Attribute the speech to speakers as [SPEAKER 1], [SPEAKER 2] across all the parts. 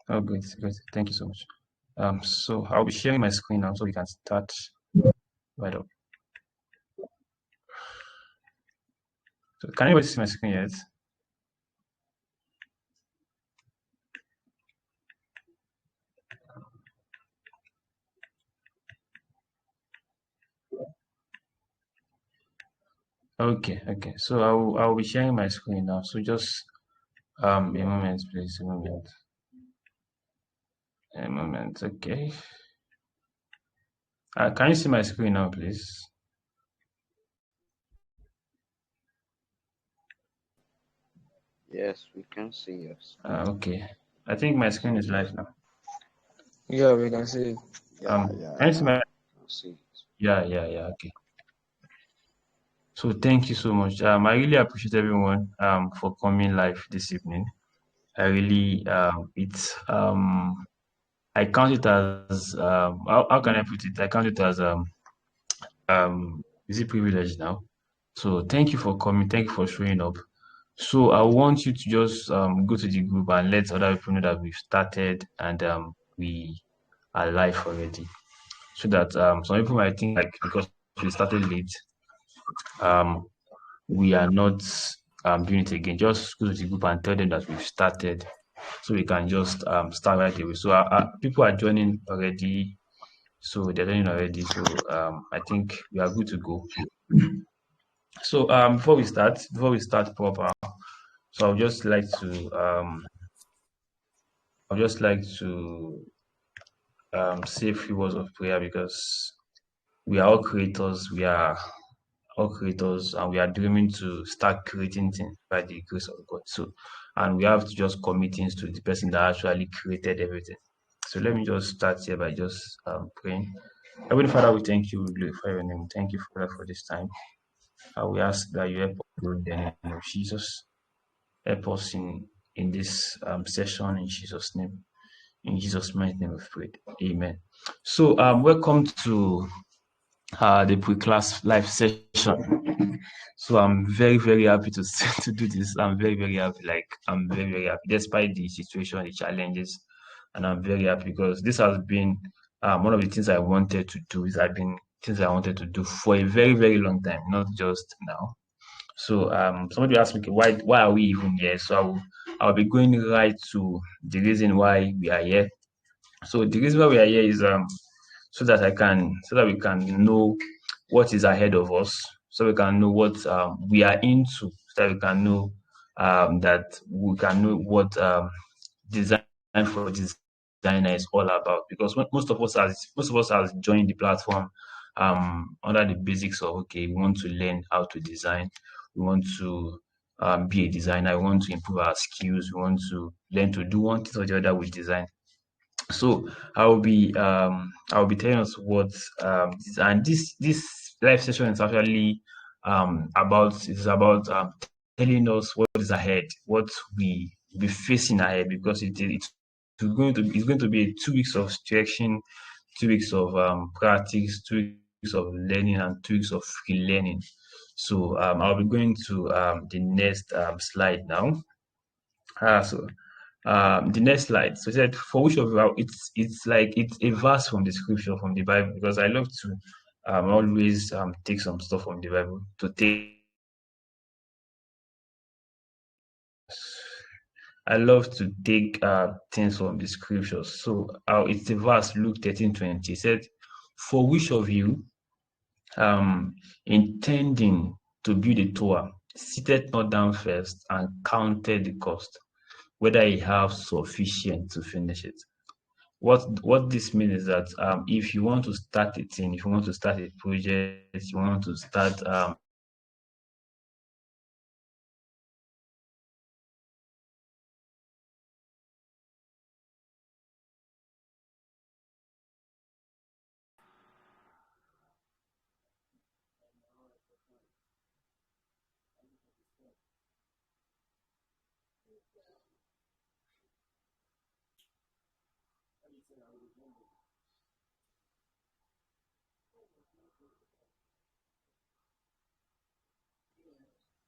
[SPEAKER 1] Oh, great, great. Thank you so much. So I'll be sharing my screen now so we can start right up. So can anybody see my screen yet? Okay, okay. So I'll be sharing my screen now. So just a moment, please. A moment. A moment. Okay. Can you see my screen now, please?
[SPEAKER 2] Yes, we can see us.
[SPEAKER 1] Okay. I think my screen is live now.
[SPEAKER 3] Yeah, we can see it.
[SPEAKER 1] Can you see my?
[SPEAKER 2] Can see it.
[SPEAKER 1] Yeah. Okay. So thank you so much. I really appreciate everyone for coming live this evening. I really it's I count it as how can I put it? I count it as is it privilege now? So thank you for coming. Thank you for showing up. So I want you to just go to the group and let other people know that we've started and we are live already. So that some people might think like because we started late, um, we are not doing it again. Just go to the group and tell them that we've started, so we can just start right away. So people are joining already. So they're joining already. So I think we are good to go. So before we start proper, so I'd just like to say a few words of prayer because we are all creators. We are all creators and we are dreaming to start creating things by the grace of God. So, and we have to just commit things to the person that actually created everything. So let me just start here by just praying. Heavenly Father, we thank you, we glorify your name. Thank you, Father, for this time. We ask that you help us in the name of Jesus. Help us in this session in Jesus' name. In Jesus' mighty name, we pray. Amen. So, welcome to the pre-class live session. So I'm very, very happy to to do this. I'm very, very happy. Like I'm very, very happy despite the situation, the challenges, and I'm very happy because this has been one of the things I wanted to do. Is I've been things I wanted to do for a very, very long time, not just now. So somebody asked me, "Okay, why are we even here?" So I'll be going right to the reason why we are here. So the reason why we are here is so that we can know what is ahead of us, so we can know what we are into, so that we can know what design for designer is all about. Because most of us has joined the platform under the basics of okay, we want to learn how to design, we want to be a designer, we want to improve our skills, we want to learn to do one thing or the other with design. So I'll be telling us what and this live session is actually about telling us what is ahead, what we will be facing ahead because it's going to be 2 weeks of stretching, 2 weeks of practice, 2 weeks of learning, and 2 weeks of free learning. So I'll be going to the next slide now. So the next slide. So it said, for which of you it's a verse from the scripture from the Bible because I love to always take some stuff from the Bible to take. I love to take things from the scriptures. So it's a verse Luke 13:20. It said, for which of you intending to build a tower, seated not down first and counted the cost, whether he have sufficient to finish it. What this means is that if you want to start a thing, if you want to start a project, you want to start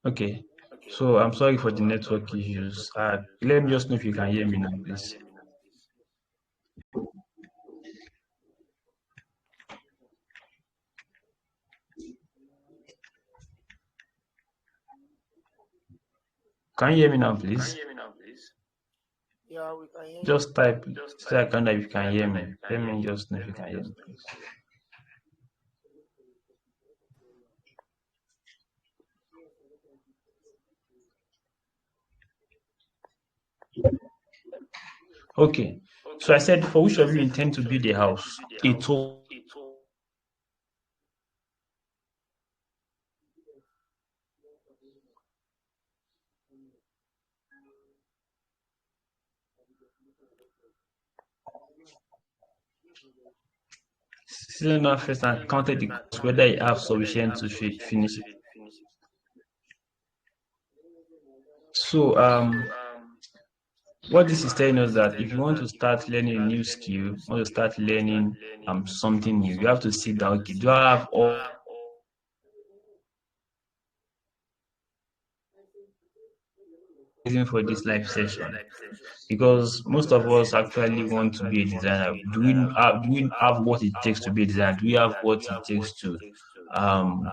[SPEAKER 1] okay. So I'm sorry for the network issues. Let me just know if you can hear me now, please. Can you hear me now, please?
[SPEAKER 3] Yeah, we can hear you.
[SPEAKER 1] Just type so I can know if you can hear me. Let me just know if you can hear me, please. Okay. So I said, for which of you intend to build a house? A tall cylinder first and counted the cost whether you have sufficient to finish it. So what this is telling us that if you want to start learning a new skill, want to start learning something new, you have to sit down. Okay, do I have all reason for this live session? Because most of us actually want to be a designer. Do we have what it takes to be a designer? Do we have what it takes to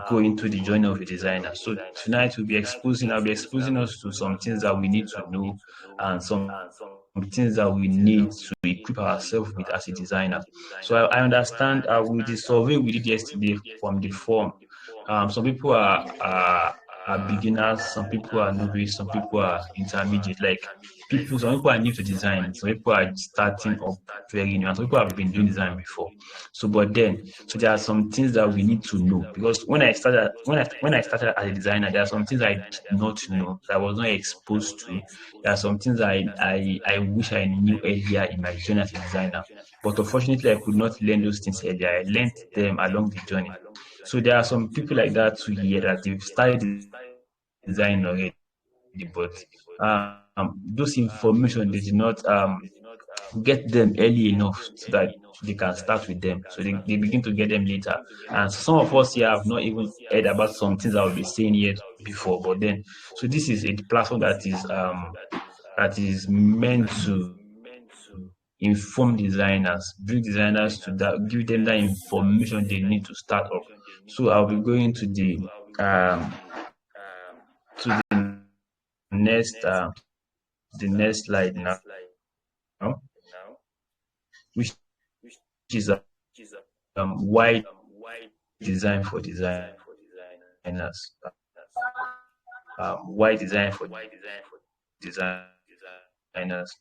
[SPEAKER 1] go into the journey of a designer? So tonight I'll be exposing us to some things that we need to know and some things that we need to equip ourselves with as a designer. So I understand with the survey we did yesterday from the form, some people are beginners, some people are novice, some people are intermediate. Some people are new to design, some people are starting up very new, and some people have been doing design before. So there are some things that we need to know because when I started as a designer, there are some things I did not know that I was not exposed to. There are some things I wish I knew earlier in my journey as a designer, but unfortunately I could not learn those things earlier. I learned them along the journey. So there are some people like that too here that they've started design already, but those information they did not get them early enough so that they can start with them. So they begin to get them later. And some of us here have not even heard about some things I will be saying here before. But then, so this is a platform that is meant to inform designers, bring designers to that, give them that information they need to start up. So I'll be going um to next the next slide now, which is why design for designers. Why design for designers?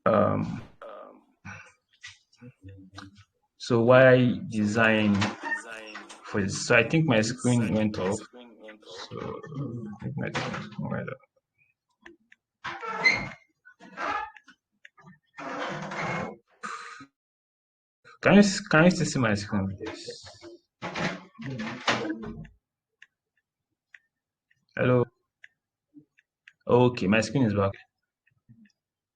[SPEAKER 1] Um, so why design for this? So I think my screen went off. So I think my screen went off. Can you still see my screen, please? Hello. Okay, my screen is back.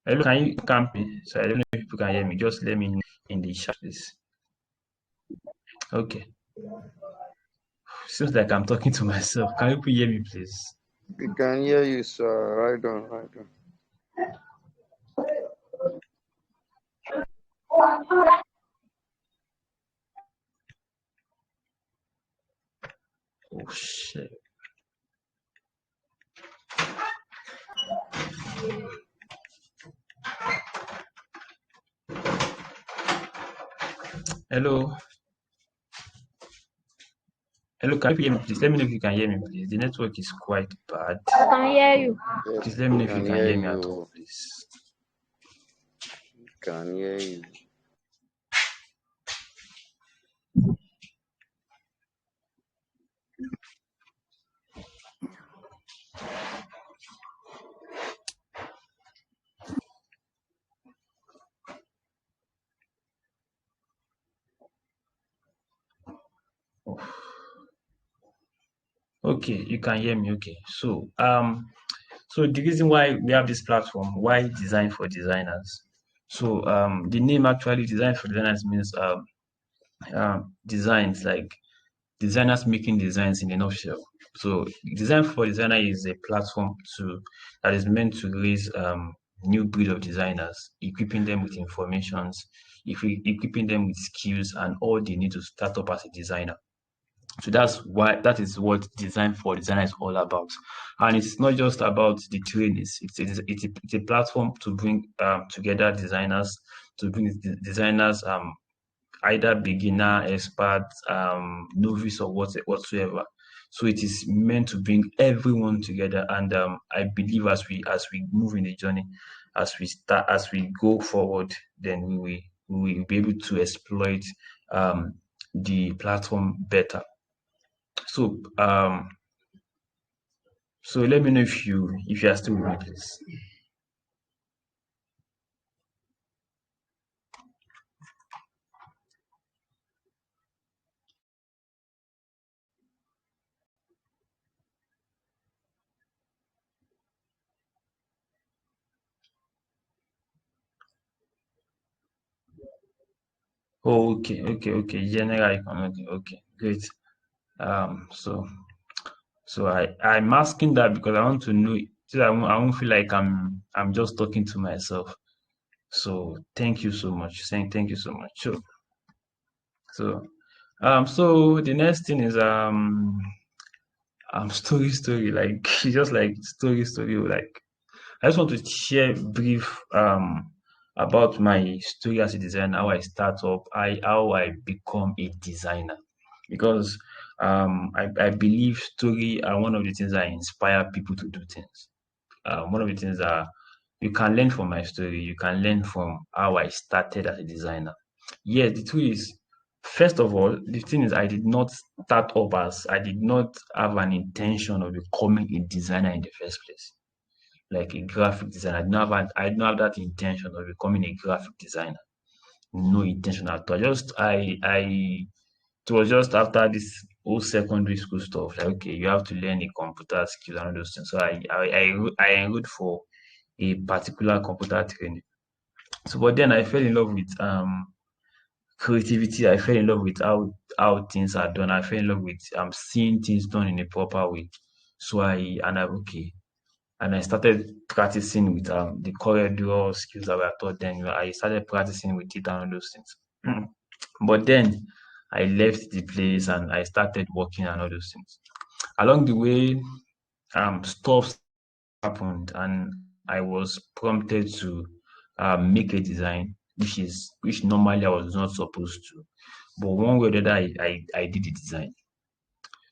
[SPEAKER 1] Hello, can you me? So I don't know if people can hear me. Just let me know in the chat, please. Okay. Seems like I'm talking to myself. Can you people hear me, please?
[SPEAKER 2] We can hear you, sir. Right on, right on.
[SPEAKER 1] Oh shit. Hello. Hello, can you hear me, please? Let me know if you can hear me, please. The network is quite bad.
[SPEAKER 4] I can hear you.
[SPEAKER 2] Yes,
[SPEAKER 1] Please let me know
[SPEAKER 2] we
[SPEAKER 1] if you
[SPEAKER 2] can
[SPEAKER 1] can
[SPEAKER 2] hear
[SPEAKER 1] hear me at all,
[SPEAKER 2] you.
[SPEAKER 1] please.
[SPEAKER 2] We can hear you.
[SPEAKER 1] Okay, you can hear me. Okay. So the reason why we have this platform, why design for designers? So the name actually design for designers means designs like designers making designs in a nutshell. So design for designer is a platform that is meant to raise new breed of designers, equipping them with informations, equipping them with skills and all they need to start up as a designer. So that is what Design for Designer is all about. And it's not just about the trainings. It's a platform to bring together designers, to bring designers either beginner, expert, novice, or whatsoever. So it is meant to bring everyone together, and I believe as we move in the journey, as we go forward, then we will be able to exploit um, the platform better. So so let me know if you are still with me, please. Oh, okay. General icon. Okay, great. So I'm asking that because I want to know so that I won't feel like I'm just talking to myself. So thank you so much. Saying thank you so much. So so the next thing is story like just like story like I just want to share brief about my story as a designer, how I start up, how I become a designer. Because I believe story are one of the things that inspire people to do things. One of the things that you can learn from my story, you can learn from how I started as a designer. Yes, the truth is, first of all, the thing is, I did not start up as I did not have an intention of becoming a designer in the first place, like a graphic designer. I did not have that intention of becoming a graphic designer. No intention at all. It was just after this whole secondary school stuff. Like, okay, you have to learn a computer skills and all those things. So I enrolled for a particular computer training. So, but then I fell in love with creativity. I fell in love with how things are done. I fell in love with seeing things done in a proper way. So okay, and I started practicing with the corridor skills that were taught then. I started practicing with it and all those things. But then I left the place and I started working and all those things. Along the way, stuff happened and I was prompted to make a design, which normally I was not supposed to. But one way or the other, I did the design.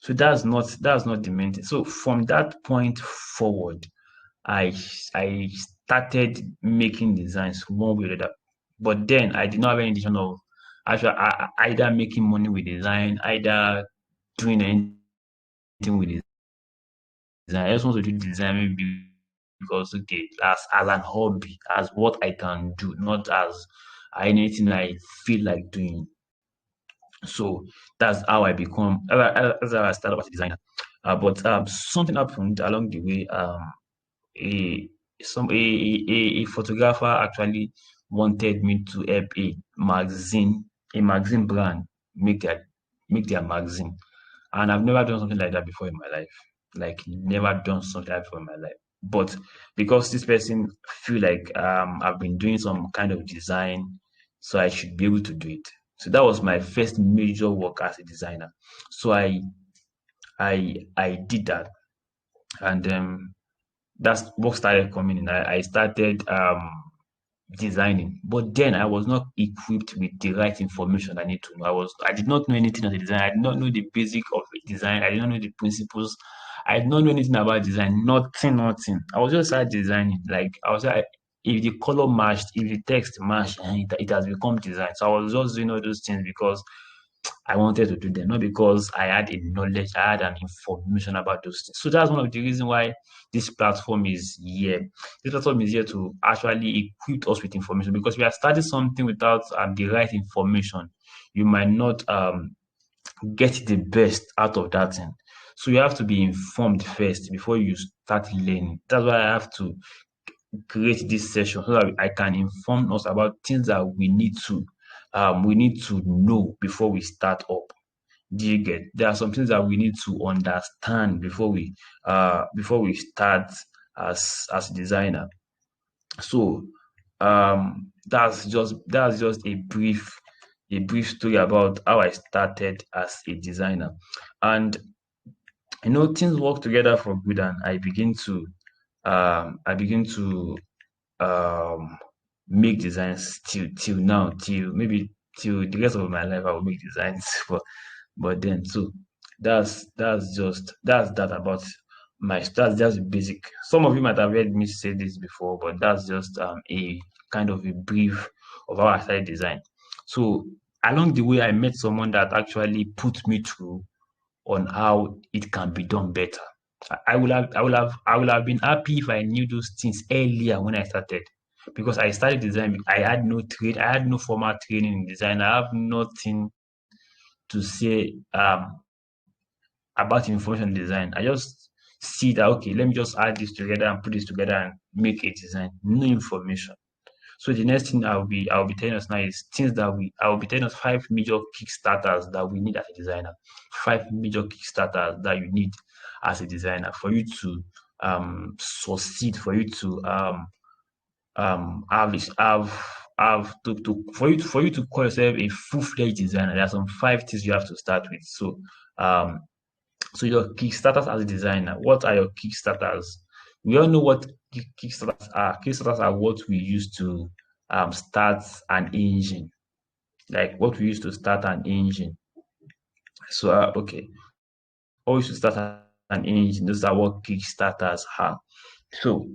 [SPEAKER 1] So that's not the main thing. So from that point forward, I started making designs one way or the other. But then I did not have any intention of actually either making money with design, either doing anything with design. I just want to do design maybe because okay, as an hobby, as what I can do, not as anything I feel like doing. So that's how I become. That's how I started as a designer. But something happened along the way. A a photographer actually wanted me to help a magazine brand make their magazine, and I've never done something like that before in my life. Like never done something like that before in my life. But because this person feel like I've been doing some kind of design, so I should be able to do it. So that was my first major work as a designer. So I did that, and that's what started coming in. I started designing, but then I was not equipped with the right information I need to know. I did not know anything as a designer. I did not know the basic of design. I did not know the principles. I did not know anything about design. Nothing. I was just started designing. Like I was like, if the color matched, if the text matched, and it has become design. So I was just doing all those things because I wanted to do them, not because I had a knowledge, I had an information about those things. So that's one of the reasons why this platform is here. This platform is here to actually equip us with information because we are starting something without the right information. You might not get the best out of that thing. So you have to be informed first before you start learning. That's why I have to create this session so that I can inform us about things that we need to know before we start up. Do you get? There are some things that we need to understand before we start as a designer. So that's just a brief a brief story about how I started as a designer. And things work together for good, and I begin to um make designs till now, till maybe till the rest of my life I will make designs but then so that's that about that's just basic. Some of you might have heard me say this before, but that's just a kind of a brief of how I started design. So along the way I met someone that actually put me through on how it can be done better. I would have been happy if I knew those things earlier when I started. Because I started design, I had no formal training in design. I have nothing to say about information design. I just see that okay, let me just add this together and put this together and make a design. No information. So the next thing I'll be telling us now is things that I will be telling us five major kickstarters that we need as a designer. Five major kickstarters that you need as a designer for you to succeed, for you to for you to call yourself a full-fledged designer. There are some five things you have to start with. Um so your kickstarters as a designer, what are your kickstarters? We all know what kickstarters are. Kickstarters are what we use to start an engine, like what we use to start an engine. So okay, what we used to start an engine. Those are what kickstarters are. So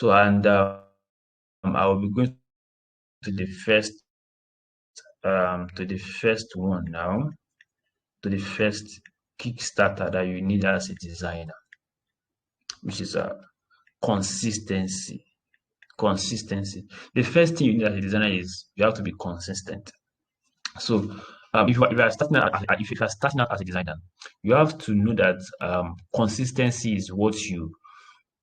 [SPEAKER 1] and I will be going to the first one now, to the first kickstarter that you need as a designer, which is consistency. Consistency. The first thing you need as a designer is you have to be consistent. So, if you are starting out, if you are starting out as a designer, you have to know that consistency is what you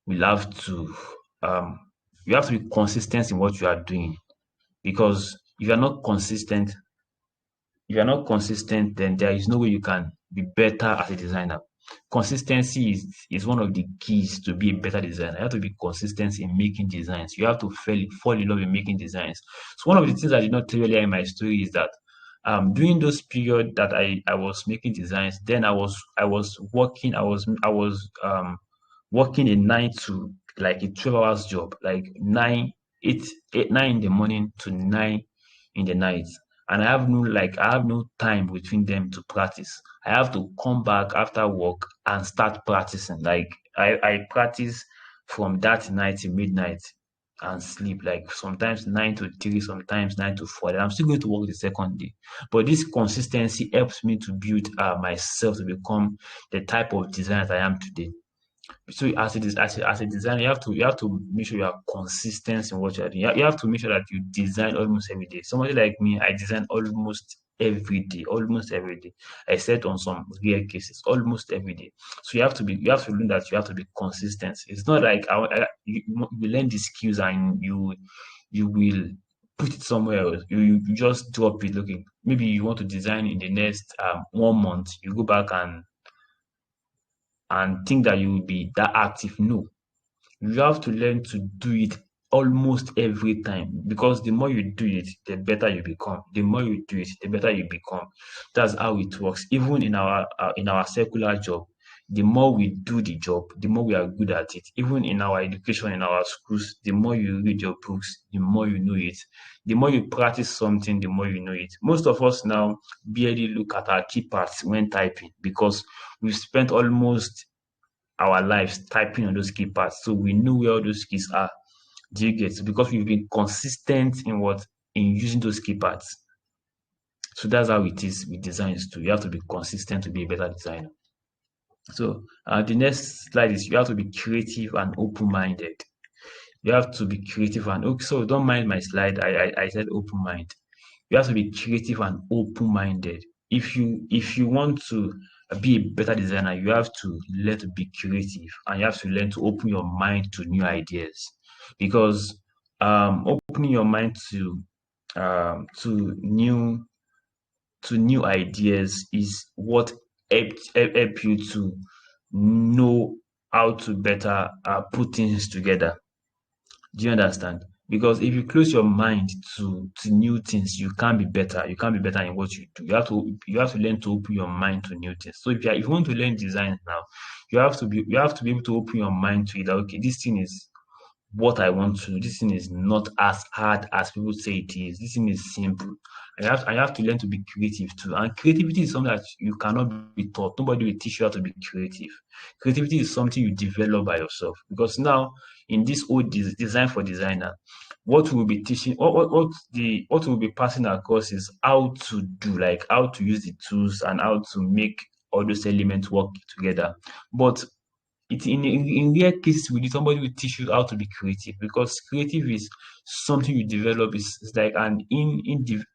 [SPEAKER 1] will have to. Um, you have to be consistent in what you are doing, because if you're not consistent, then there is no way you can be better as a designer. Consistency is one of the keys to be a better designer. You have to be consistent in making designs. You have to fall in love in making designs. So one of the things I did not tell you earlier in my story is that during those period that I was making designs, then I was working, I was working a 9 to like a 12 hours job, like 9 in the morning to 9 in the night. And I have no time between them to practice. I have to come back after work and start practicing. Like I practice from that night to midnight and sleep, like sometimes 9 to 3, sometimes 9 to 4. Then I'm still going to work the second day. But this consistency helps me to build myself to become the type of designer that I am today. So as a designer, you have to make sure you are consistent in what you are doing. You have to make sure that you design almost every day. Somebody like me, I design almost every day, except on some rare cases, almost every day. So you have to learn that you have to be consistent. It's not like you learn the skills and you will put it somewhere else. You just drop it. Okay, maybe you want to design in the next 1 month. You go back and think that you will be that active. No, you have to learn to do it almost every time, because the more you do it, the better you become. The more you do it, the better you become. That's how it works. Even in our secular job, the more we do the job, the more we are good at it. Even in our education, in our schools, the more you read your books, the more you know it. The more you practice something, the more you know it. Most of us now barely look at our keypads when typing, because we've spent almost our lives typing on those keypads. So we know where all those keys are. Do you get? Because we've been consistent in using those keypads. So that's how it is with designs too. You have to be consistent to be a better designer. So the next slide is you have to be creative and open-minded. You have to be creative and okay, so don't mind my slide. I said open mind. You have to be creative and open-minded. If you want to be a better designer, you have to learn to be creative, and you have to learn to open your mind to new ideas. Because opening your mind um, to new new ideas is what help you to know how to better put things together. Do you understand? Because if you close your mind to new things, you can't be better. You can't be better in what you do. You have to learn to open your mind to new things. So if you want to learn design now, you have to be able to open your mind to it. That, okay, this thing is what I want to do. This thing is not as hard as people say it is. This thing is simple. I have to learn to be creative too. And creativity is something that you cannot be taught. Nobody will teach you how to be creative. Creativity is something you develop by yourself. Because now in this old design for designer, what we'll be teaching, what we'll be passing across is how to do, like how to use the tools and how to make all those elements work together. But in rare cases somebody will teach you how to be creative, because creative is something you develop. It's like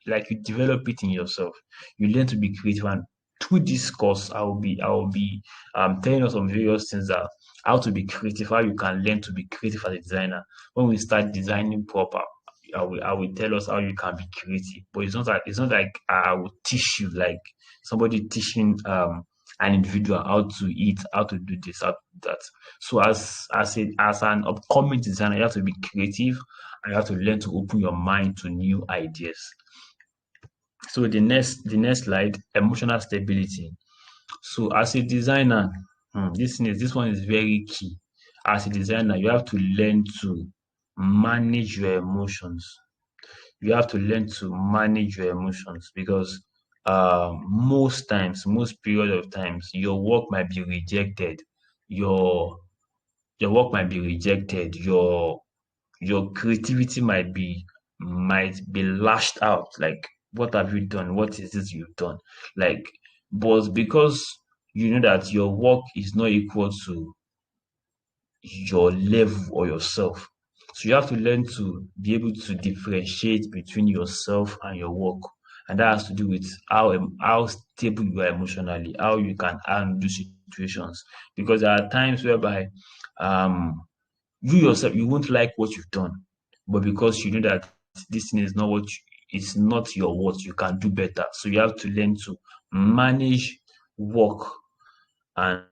[SPEAKER 1] like you develop it in yourself. You learn to be creative, and through this course I will be telling us some various things, that how to be creative, how you can learn to be creative as a designer. When we start designing proper, I will tell us how you can be creative. But it's not like I will teach you like somebody teaching an individual how to eat, how to do this, how to do that. So as an upcoming designer, you have to be creative and you have to learn to open your mind to new ideas. So the next slide, emotional stability. So as a designer, this one is very key. As a designer, you have to learn to manage your emotions. You have to learn to manage your emotions, because most times, most period of times, your work might be rejected. Your your work might be rejected. Your creativity might be lashed out. Like, what have you done? What is this you've done? Like, but because you know that your work is not equal to your level or yourself. So you have to learn to be able to differentiate between yourself and your work. And that has to do with how stable you are emotionally, how you can handle situations. Because there are times whereby um you yourself, you won't like what you've done, but because you know that this thing is not it's not your worth, you can do better. So you have to learn to manage work and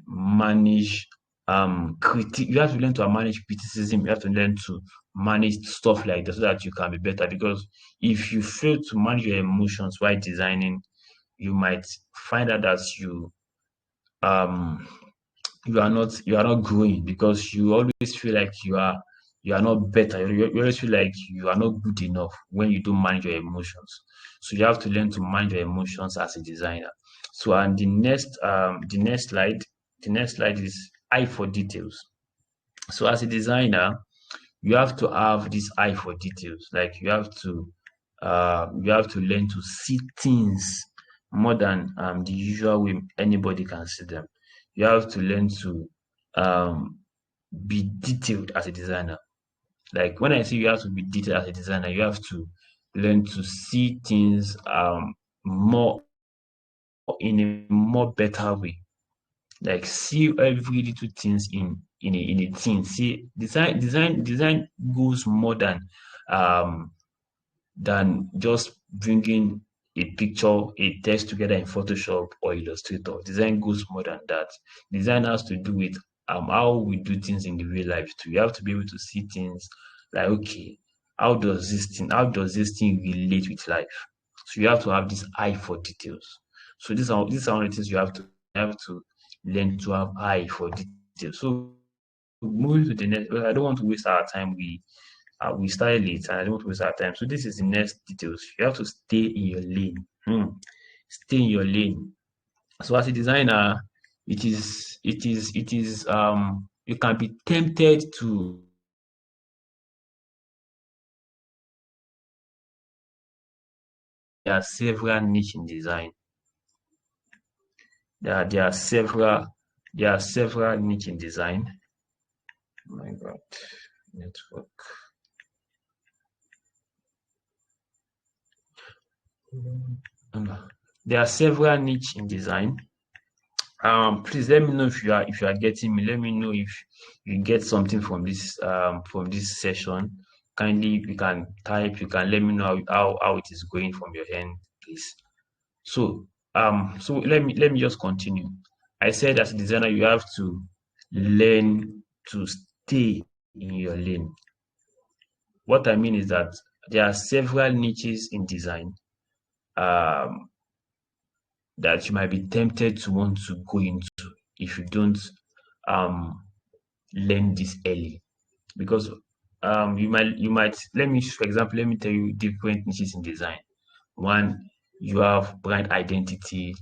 [SPEAKER 1] manage you have to learn to manage criticism. You have to learn to manage stuff like that, so that you can be better. Because if you fail to manage your emotions while designing, you might find out that um you are not growing, because you always feel like you are not better. You always feel like you are not good enough when you don't manage your emotions. So you have to learn to manage your emotions as a designer. So, and the next slide is eye for details. So as a designer, you have to have this eye for details. Like, you have to learn to see things more than the usual way anybody can see them. You have to learn to um, be detailed as a designer. Like, when I say you have to be detailed as a designer, you have to learn to see things more in a more better way. Like, see every little things in a thing. See, design goes more um than just bringing a picture, a text together in Photoshop or Illustrator. Design goes more than that. Design has to do with how we do things in the real life too. You have to be able to see things like, okay, how does this thing relate with life? So you have to have this eye for details. So these are one of the things you have to learn to have eye for details. So moving to the next, well, I don't want to waste our time. We started late and I don't want to waste our time. So this is the next details. You have to stay in your lane. Stay in your lane. So as a designer, it is you can be tempted to there are several niche in design. There are several niche in design. Oh my god, network. There are several niche in design. Please let me know if you are getting me. Let me know if you get something from this session. Kindly, you can type. You can let me know how it is going from your end, please. So let me just continue. I said, as a designer, you have to learn to stay in your lane. What I mean is that there are several niches in design um, that you might be tempted to want to go into if you don't um, learn this early. Because you might let me, for example, let me tell you different niches in design. One, you have brand identity,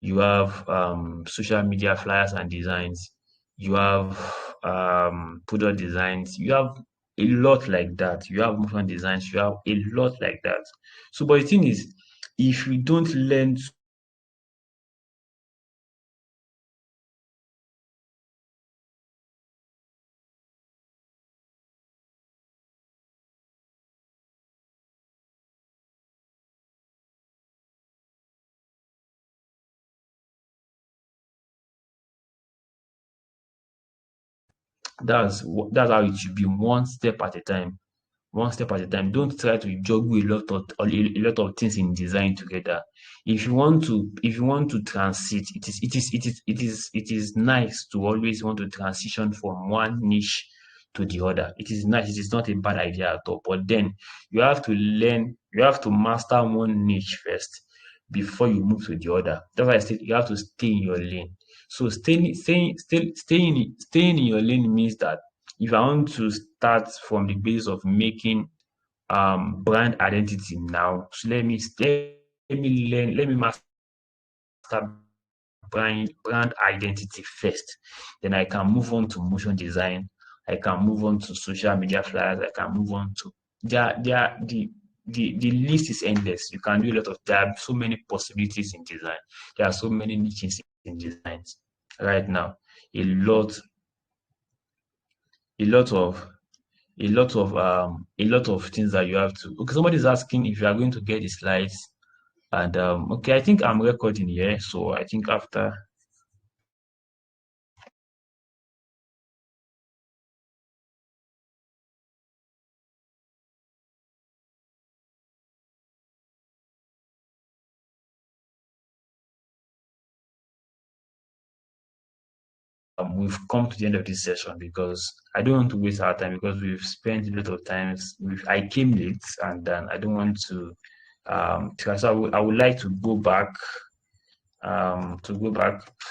[SPEAKER 1] you have social media flyers and designs, you have product designs, you have a lot like that. You have motion designs, you have a lot like that. So, but the thing is, if you don't learn, that's how it should be, one step at a time. One step at a time. Don't try to juggle a lot of things in design together. If you want to transit, it is nice to always want to transition from one niche to the other. It is nice. It is not a bad idea at all. But then you have to learn. You have to master one niche first before you move to the other. That's why I said you have to stay in your lane. So staying in your lane means that if I want to start from the base of making brand identity now, so let me master brand identity first. Then I can move on to motion design. I can move on to social media flyers. I can move on to the list is endless. You can do a lot of there are so many possibilities in design. There are so many niches in designs right now. A lot, a lot of a lot of things that you have to. Okay, somebody's asking if you are going to get the slides, and okay, I think I'm recording here, so I think after we've come to the end of this session, because I don't want to waste our time, because we've spent a lot of times. I came late, and then I don't want to. So I would like to go back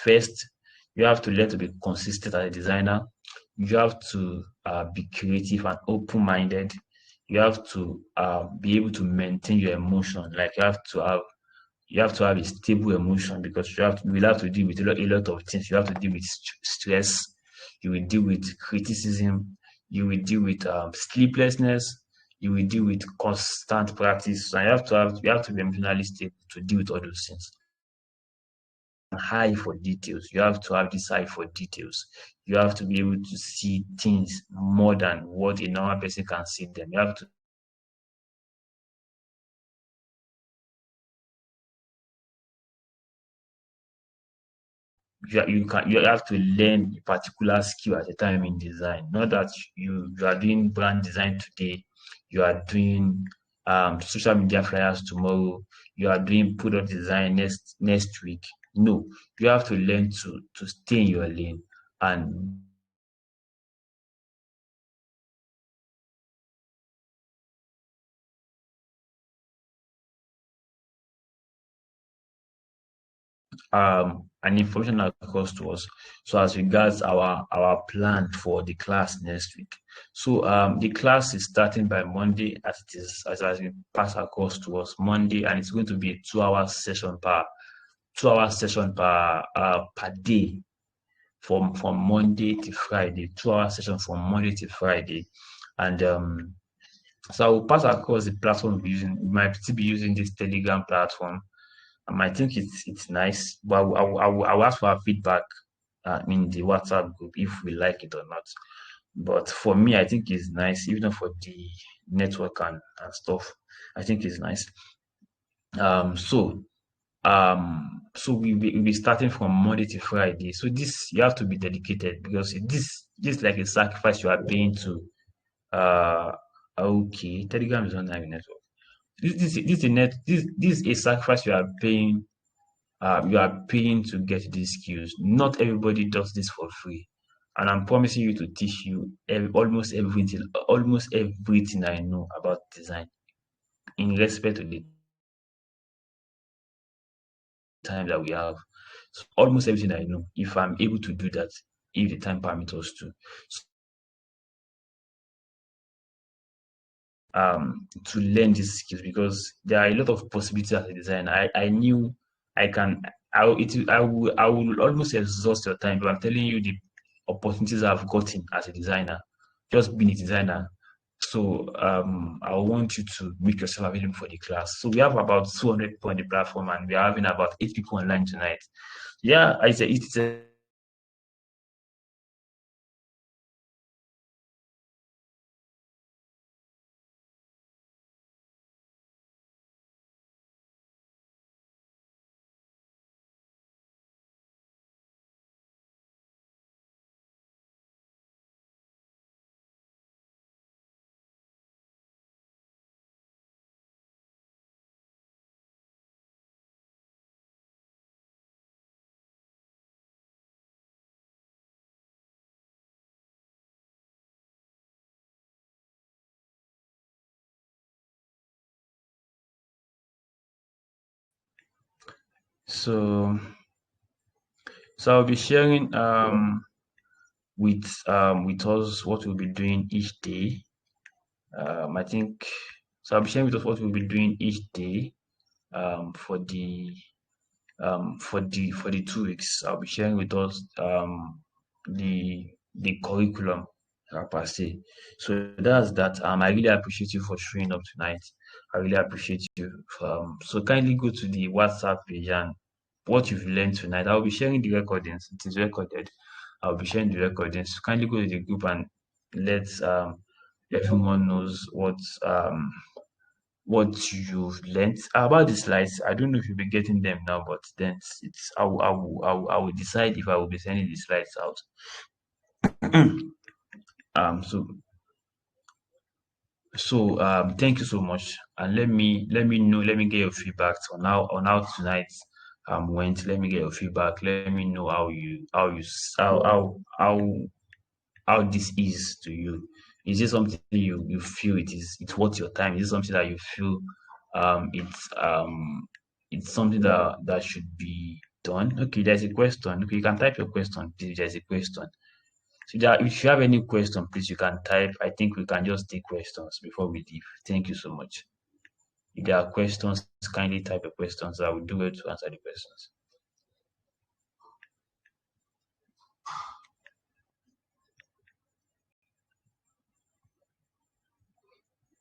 [SPEAKER 1] first. You have to learn to be consistent as a designer. You have to be creative and open-minded. You have to be able to maintain your emotion. Like you have to have a stable emotion, because you will have to deal with a lot of things. You have to deal with stress. You will deal with criticism. You will deal with sleeplessness. You will deal with constant practice. So you have to be emotionally stable to deal with all those things. High for details. You have to have this eye for details. You have to be able to see things more than what a normal person can see them. You have to you have to learn a particular skill at a time in design. Not that you are doing brand design today, you are doing social media flyers tomorrow, you are doing product design next week. No, you have to learn to stay in your lane, and and information across to us. So as regards our plan for the class next week. So the class is starting by Monday, as it is as we pass across to us Monday, and it's going to be a 2 hour session per day, from Monday to Friday. 2 hour session from Monday to Friday. And so I will pass across the platform we're using. We might still be using this Telegram platform. I think it's nice, but I will ask for our feedback in the WhatsApp group if we like it or not. But for me, I think it's nice, even for the network and stuff. I think it's nice. So we'll be starting from Monday to Friday. So this you have to be dedicated, because this is like a sacrifice you are paying to. Uh, okay, Telegram is not having network. This is a sacrifice you are paying to get these skills. Not everybody does this for free. and I'm promising you to teach you almost everything I know about design in respect to the time that we have. So almost everything I know, if I'm able to do that, if the time permits us to. To learn these skills because there are a lot of possibilities as a designer. I knew I can I will almost exhaust your time, but I'm telling you the opportunities I've gotten as a designer, just being a designer. So I want you to make yourself available for the class. So we have about 200 people on the platform, and we are having about 8 people online tonight. Yeah, it's a so so I'll be sharing with us what we'll be doing each day. I think so. I'll be sharing with us what we'll be doing each day for the 2 weeks. I'll be sharing with us the curriculum per se. So that's that. I really appreciate you for showing up tonight. I really appreciate you. So kindly go to the WhatsApp page and what you've learned tonight. I'll be sharing the recordings. It is recorded. I'll be sharing the recordings. Kindly go to the group and let everyone knows what you've learned about the slides. I don't know if you'll be getting them now, but then it's I will decide if I will be sending the slides out. So thank you so much, and let me get your feedback on how tonight went. Let me get your feedback. Let me know how this is to you. Is it something you feel it's worth your time? Is it something that you feel um it's um it's something that should be done? Okay, there's a question. Okay, you can type your question. There's a question. So if you have any question, please you can type. I think we can just take questions before we leave. Thank you so much. If there are questions, kindly type your questions. I will do it to answer the questions.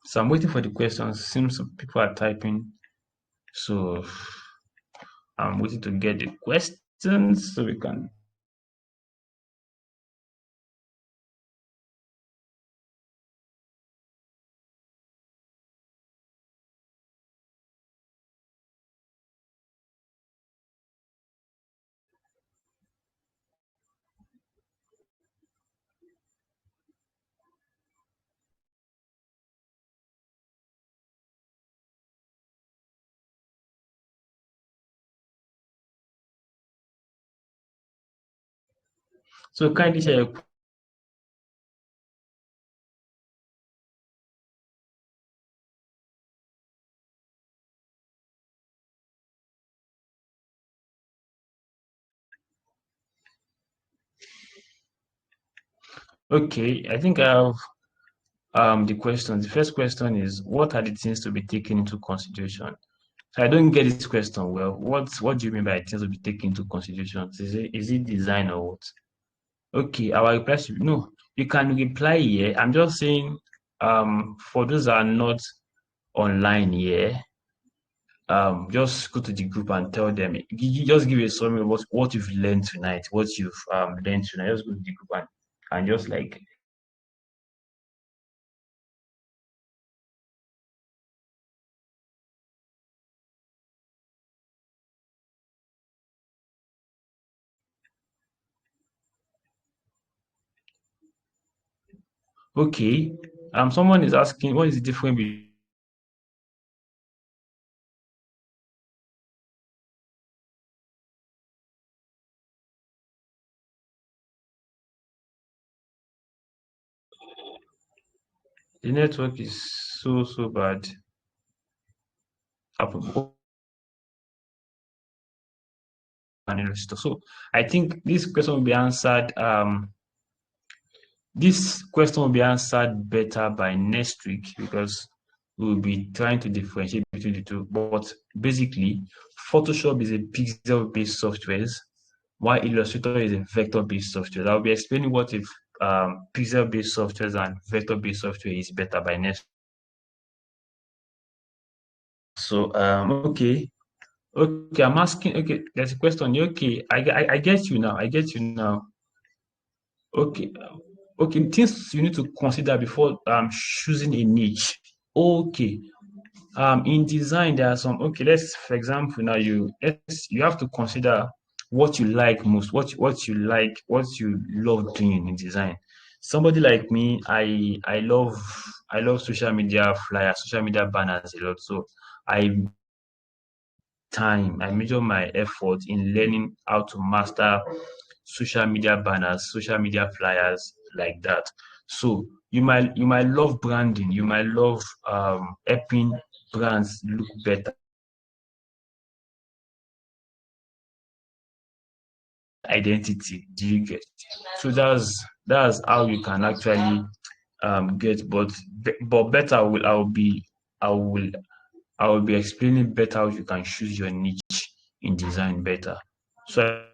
[SPEAKER 1] So I'm waiting for the questions. Seems some people are typing. So I'm waiting to get the questions so we can. So kindly share your. Okay, I think I have the questions. The first question is, what are the things to be taken into consideration? So I don't get this question well. What do you mean by things to be taken into consideration? Is it design or what? Okay, our reply should no. You can reply here. I'm just saying for those that are not online here, just go to the group and tell them. Just give a summary of what you've learned tonight, what you've learned tonight. Just go to the group and just like. Okay. Someone is asking what is the difference between. The network is so bad. So I think this question will be answered. This question will be answered better by next week because we'll be trying to differentiate between the two. But basically, Photoshop is a pixel-based software, while Illustrator is a vector-based software. I'll be explaining what if pixel-based software and vector-based software is better by next. So okay, I'm asking. Okay, there's a question. Okay, I get you now. I get you now. Okay, okay. Things you need to consider before choosing a niche. Okay, in design there are some. Okay, let's for example now you have to consider what you like most, what you like, what you love doing in design. Somebody like me, I love social media flyers, social media banners a lot. So I I measure my effort in learning how to master social media banners, social media flyers like that. So you might love branding, you might love helping brands look better identity. Do you get? So that's how you can actually get. But better I will I will be explaining better how you can choose your niche in design better. So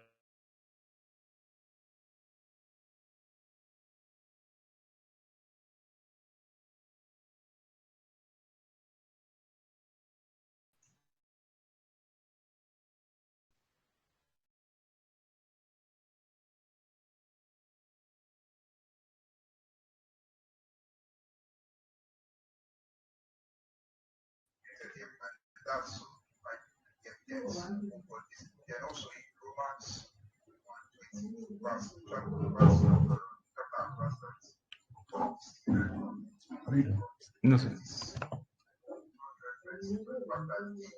[SPEAKER 1] no,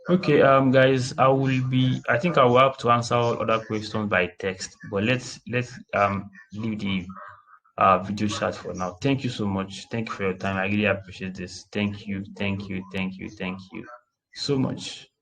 [SPEAKER 1] okay, guys, I think I will have to answer all other questions by text, but let's leave the video chat for now. Thank you so much. Thank you for your time. I really appreciate this. Thank you so much.